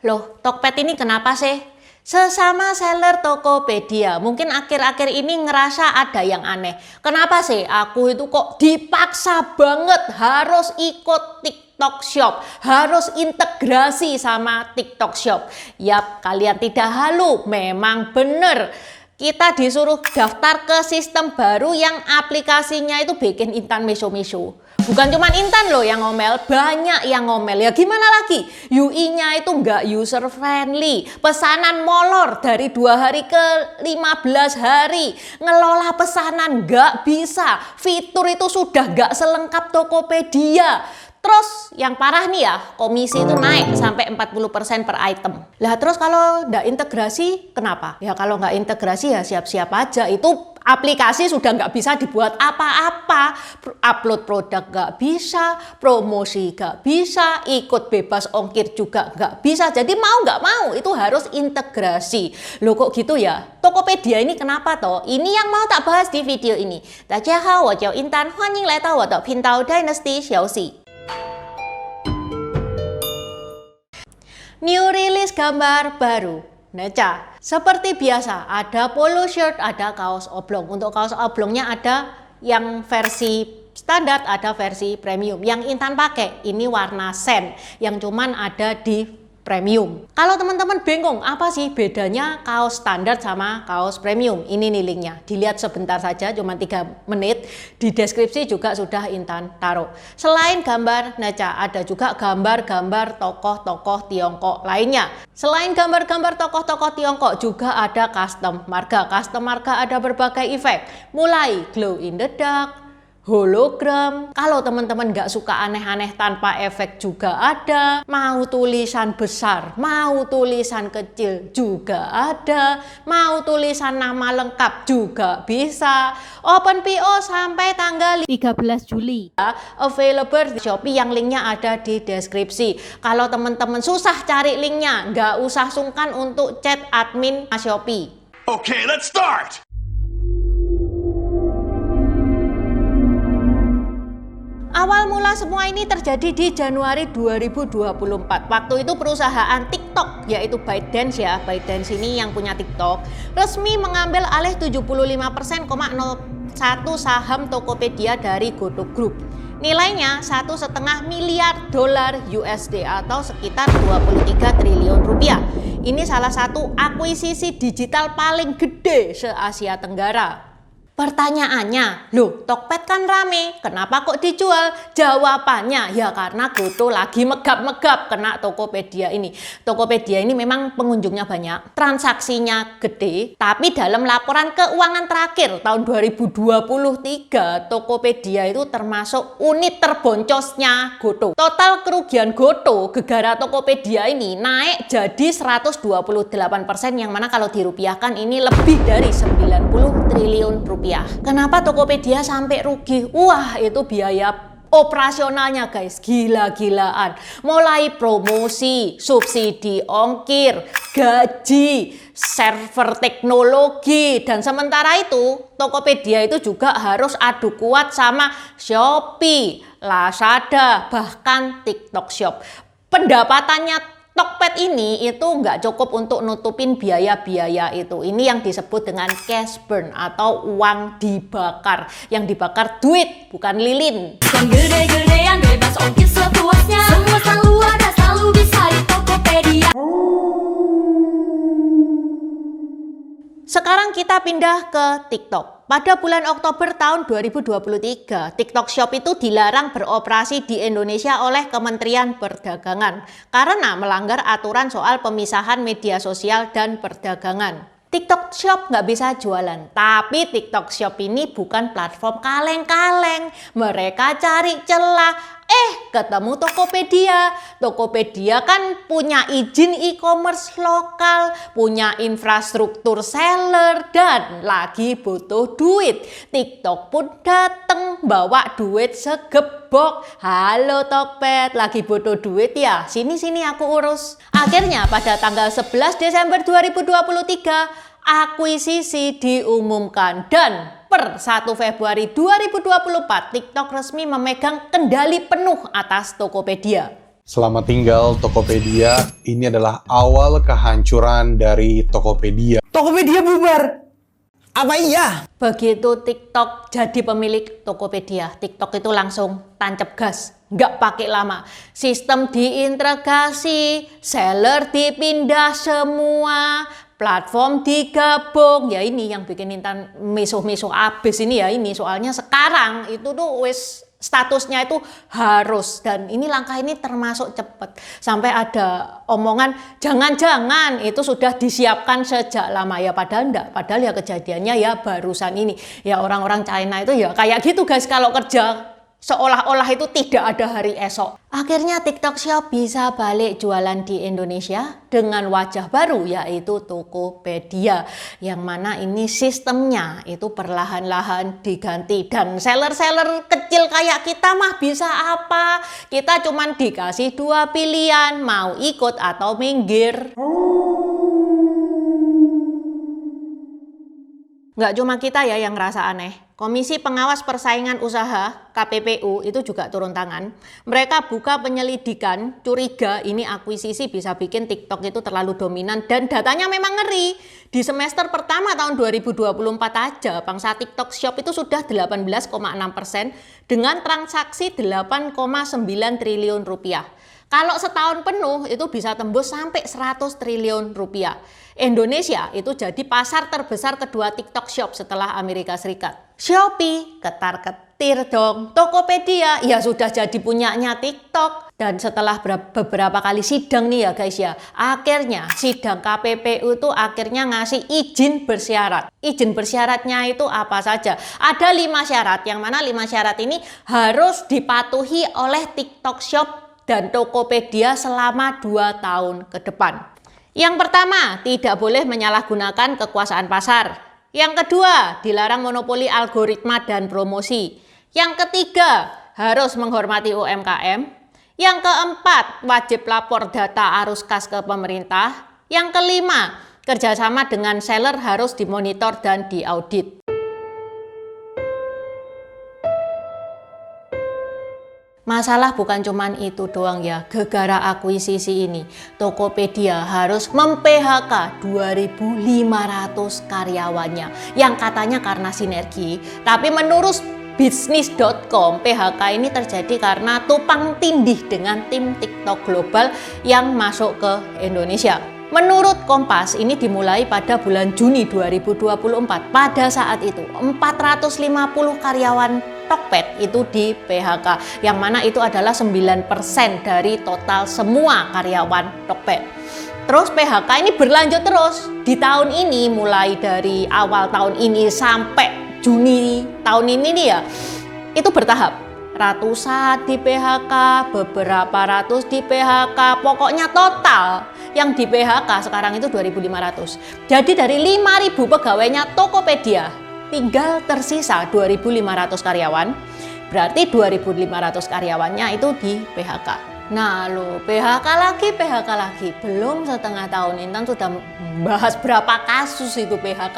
Loh, Tokped ini kenapa sih? Sesama seller Tokopedia, mungkin akhir-akhir ini ngerasa ada yang aneh. Kenapa sih aku itu kok dipaksa banget harus ikut TikTok Shop, harus integrasi sama TikTok Shop? Yap, kalian tidak halu, memang bener. Kita disuruh daftar ke sistem baru yang aplikasinya itu bikin Intan meso-meso. Bukan cuma Intan loh yang ngomel, banyak yang ngomel. Ya gimana lagi? UI-nya itu nggak user friendly. Pesanan molor dari 2 hari ke 15 hari. Ngelola pesanan nggak bisa. Fitur itu sudah nggak selengkap Tokopedia. Terus yang parah nih ya, komisi itu naik sampai 40% per item. Lah terus kalau nggak integrasi, kenapa? Ya kalau nggak integrasi ya siap-siap aja. Itu aplikasi sudah nggak bisa dibuat apa-apa. Upload produk nggak bisa, promosi nggak bisa, ikut bebas ongkir juga nggak bisa. Jadi mau nggak mau itu harus integrasi. Loh kok gitu ya? Tokopedia ini kenapa toh? Ini yang mau tak bahas di video ini. 大家好，我叫 Intan， 欢迎来到我的频道 Dynasty 小喜。New release gambar baru. Neca, seperti biasa ada polo shirt, ada kaos oblong. Untuk kaos oblongnya ada yang versi standar, ada versi premium. Yang Intan pakai ini warna sen, yang cuman ada di premium. Kalau teman-teman bingung apa sih bedanya kaos standar sama kaos premium, ini nih linknya. Dilihat sebentar saja, cuma 3 menit. Di deskripsi juga sudah Intan taruh. Selain gambar Neca, ada juga gambar-gambar tokoh-tokoh Tiongkok lainnya. Selain gambar-gambar tokoh-tokoh Tiongkok juga ada custom marga. Custom marga ada berbagai efek, mulai glow in the dark, hologram. Kalau teman-teman nggak suka aneh-aneh tanpa efek juga ada. Mau tulisan besar, mau tulisan kecil juga ada. Mau tulisan nama lengkap juga bisa. Open PO sampai tanggal 13 Juli. Available di Shopee yang linknya ada di deskripsi. Kalau teman-teman susah cari linknya, nggak usah sungkan untuk chat admin Shopee. Okay, let's start! Awal mula semua ini terjadi di Januari 2024. Waktu itu perusahaan TikTok, yaitu ByteDance ya, ByteDance ini yang punya TikTok, resmi mengambil alih 75,01% saham Tokopedia dari Goto Group. Nilainya 1,5 miliar dolar USD atau sekitar 23 triliun rupiah. Ini salah satu akuisisi digital paling gede se-Asia Tenggara. Pertanyaannya, loh Tokped kan rame, kenapa kok dijual? Jawabannya, ya karena Goto lagi megap-megap kena Tokopedia ini. Tokopedia ini memang pengunjungnya banyak, transaksinya gede, tapi dalam laporan keuangan terakhir tahun 2023, Tokopedia itu termasuk unit terboncosnya Goto. Total kerugian Goto gegara Tokopedia ini naik jadi 128%, yang mana kalau dirupiahkan ini lebih dari 90 triliun rupiah. Kenapa Tokopedia sampai rugi? Wah, itu biaya operasionalnya guys, gila-gilaan. Mulai promosi, subsidi ongkir, gaji, server teknologi, dan sementara itu Tokopedia itu juga harus adu kuat sama Shopee, Lazada, bahkan TikTok Shop. Pendapatannya Tokped ini itu nggak cukup untuk nutupin biaya-biaya itu. Ini yang disebut dengan cash burn atau uang dibakar. Yang dibakar duit, bukan lilin. Yang gede-gedean bebas ongkir sepuasnya. Semua selalu ada, selalu bisa di Tokopedia. Sekarang kita pindah ke TikTok. Pada bulan Oktober tahun 2023, TikTok Shop itu dilarang beroperasi di Indonesia oleh Kementerian Perdagangan karena melanggar aturan soal pemisahan media sosial dan perdagangan. TikTok Shop nggak bisa jualan, tapi TikTok Shop ini bukan platform kaleng-kaleng. Mereka cari celah. Ketemu Tokopedia. Tokopedia kan punya izin e-commerce lokal, punya infrastruktur seller, dan lagi butuh duit. TikTok pun dateng bawa duit segebok. Halo Tokped, lagi butuh duit ya? Sini-sini aku urus. Akhirnya pada tanggal 11 Desember 2023, akuisisi diumumkan dan per 1 Februari 2024, TikTok resmi memegang kendali penuh atas Tokopedia. Selamat tinggal Tokopedia, ini adalah awal kehancuran dari Tokopedia. Tokopedia bubar. Apa iya? Begitu TikTok jadi pemilik Tokopedia, TikTok itu langsung tancap gas, nggak pakai lama. Sistem diintegrasi, seller dipindah semua, platform digabung. Ya ini yang bikin Intan meso-meso abis ini ya ini. Soalnya sekarang itu tuh wis statusnya itu harus, dan ini langkah ini termasuk cepat sampai ada omongan jangan-jangan itu sudah disiapkan sejak lama ya, padahal enggak, padahal ya kejadiannya ya barusan ini ya. Orang-orang China itu ya kayak gitu guys, kalau kerja seolah-olah itu tidak ada hari esok. Akhirnya TikTok Shop bisa balik jualan di Indonesia dengan wajah baru, yaitu Tokopedia, yang mana ini sistemnya itu perlahan-lahan diganti, dan seller-seller kecil kayak kita mah bisa apa? Kita cuman dikasih dua pilihan, mau ikut atau minggir. Nggak cuma kita ya yang ngerasa aneh. Komisi Pengawas Persaingan Usaha (KPPU) itu juga turun tangan. Mereka buka penyelidikan, curiga ini akuisisi bisa bikin TikTok itu terlalu dominan, dan datanya memang ngeri. Di semester pertama tahun 2024 aja, pangsa TikTok Shop itu sudah 18,6% dengan transaksi 8,9 triliun rupiah. Kalau setahun penuh itu bisa tembus sampai 100 triliun rupiah. Indonesia itu jadi pasar terbesar kedua TikTok Shop setelah Amerika Serikat. Shopee ketar-ketir dong, Tokopedia ya sudah jadi punyanya TikTok. Dan setelah beberapa kali sidang nih ya guys ya, akhirnya sidang KPPU itu akhirnya ngasih izin bersyarat. Izin bersyaratnya itu apa saja? Ada 5 syarat, yang mana 5 syarat ini harus dipatuhi oleh TikTok Shop dan Tokopedia selama 2 tahun ke depan. Yang pertama, tidak boleh menyalahgunakan kekuasaan pasar. Yang kedua, dilarang monopoli algoritma dan promosi. Yang ketiga, harus menghormati UMKM. Yang keempat, wajib lapor data arus kas ke pemerintah. Yang kelima, kerjasama dengan seller harus dimonitor dan diaudit. Masalah bukan cuman itu doang ya, gegara akuisisi ini Tokopedia harus mem-PHK 2.500 karyawannya yang katanya karena sinergi, tapi menurut bisnis.com PHK ini terjadi karena tumpang tindih dengan tim TikTok global yang masuk ke Indonesia. Menurut Kompas, ini dimulai pada bulan Juni 2024. Pada saat itu 450 karyawan Tokped itu di PHK, yang mana itu adalah 9% dari total semua karyawan Tokped. Terus PHK ini berlanjut terus di tahun ini, mulai dari awal tahun ini sampai Juni tahun ini nih ya, itu bertahap. Ratusan di PHK, beberapa ratus di PHK, pokoknya total yang di PHK sekarang itu 2.500. Jadi dari 5.000 pegawainya Tokopedia, tinggal tersisa 2.500 karyawan, berarti 2.500 karyawannya itu di PHK. Nah lo, PHK lagi, belum setengah tahun Intan sudah membahas berapa kasus itu PHK.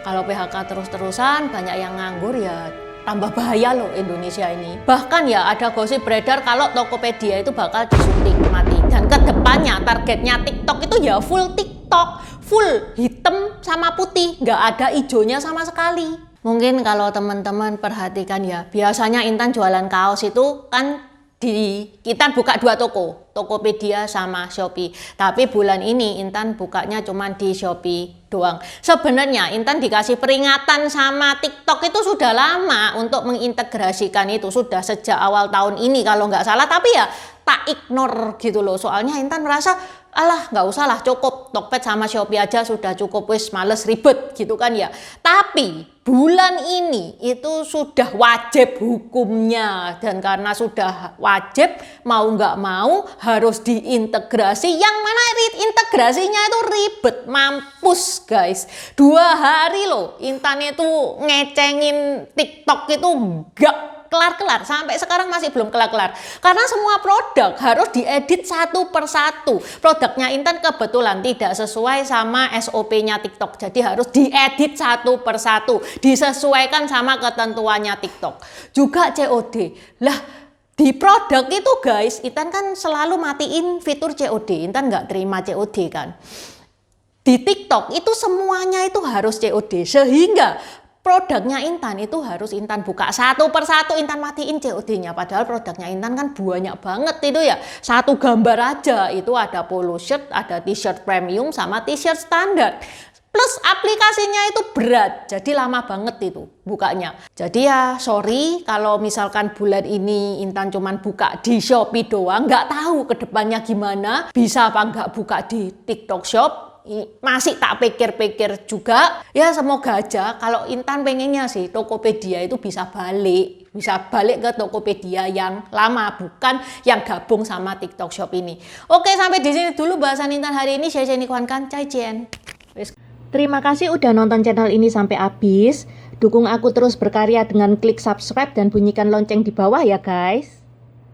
Kalau PHK terus-terusan, banyak yang nganggur ya tambah bahaya loh Indonesia ini. Bahkan ya ada gosip beredar kalau Tokopedia itu bakal disuntik mati. Dan kedepannya targetnya TikTok itu ya full TikTok, full hitam sama putih, nggak ada hijaunya sama sekali. Mungkin kalau teman-teman perhatikan ya, biasanya Intan jualan kaos itu kan kita buka 2 toko, Tokopedia sama Shopee. Tapi bulan ini Intan bukanya cuma di Shopee doang. Sebenarnya Intan dikasih peringatan sama TikTok itu sudah lama untuk mengintegrasikan itu, sudah sejak awal tahun ini kalau nggak salah. Tapi ya tak ignore gitu loh. Soalnya Intan merasa alah nggak usah lah, cukup Tokped sama Shopee aja sudah cukup, wis males ribet gitu kan ya. Tapi bulan ini itu sudah wajib hukumnya, dan karena sudah wajib mau nggak mau harus diintegrasi, yang mana integrasinya itu ribet mampus guys. 2 hari loh Intan itu ngecengin TikTok itu nggak kelar-kelar, sampai sekarang masih belum kelar-kelar karena semua produk harus diedit satu persatu. Produknya Intan kebetulan tidak sesuai sama SOP-nya TikTok, jadi harus diedit satu persatu, disesuaikan sama ketentuannya TikTok. Juga COD lah, Di produk itu guys, Intan kan selalu matiin fitur COD. Intan nggak terima COD kan. Di TikTok itu semuanya itu harus COD. Sehingga produknya Intan itu harus Intan buka satu persatu, Intan matiin COD-nya. Padahal produknya Intan kan banyak banget itu ya. Satu gambar aja itu ada polo shirt, ada t-shirt premium sama t-shirt standar. Plus aplikasinya itu berat, jadi lama banget itu bukanya. Jadi ya sorry kalau misalkan bulan ini Intan cuman buka di Shopee doang, nggak tahu ke depannya gimana, bisa apa nggak buka di TikTok Shop. Masih tak pikir-pikir juga. Ya semoga aja kalau Intan pengennya sih Tokopedia itu bisa balik ke Tokopedia yang lama, bukan yang gabung sama TikTok Shop ini. Oke, sampai di sini dulu bahasan Intan hari ini. Saya Jenny Kwan-kan, Cai Jen. Terima kasih udah nonton channel ini sampai habis. Dukung aku terus berkarya dengan klik subscribe dan bunyikan lonceng di bawah ya guys.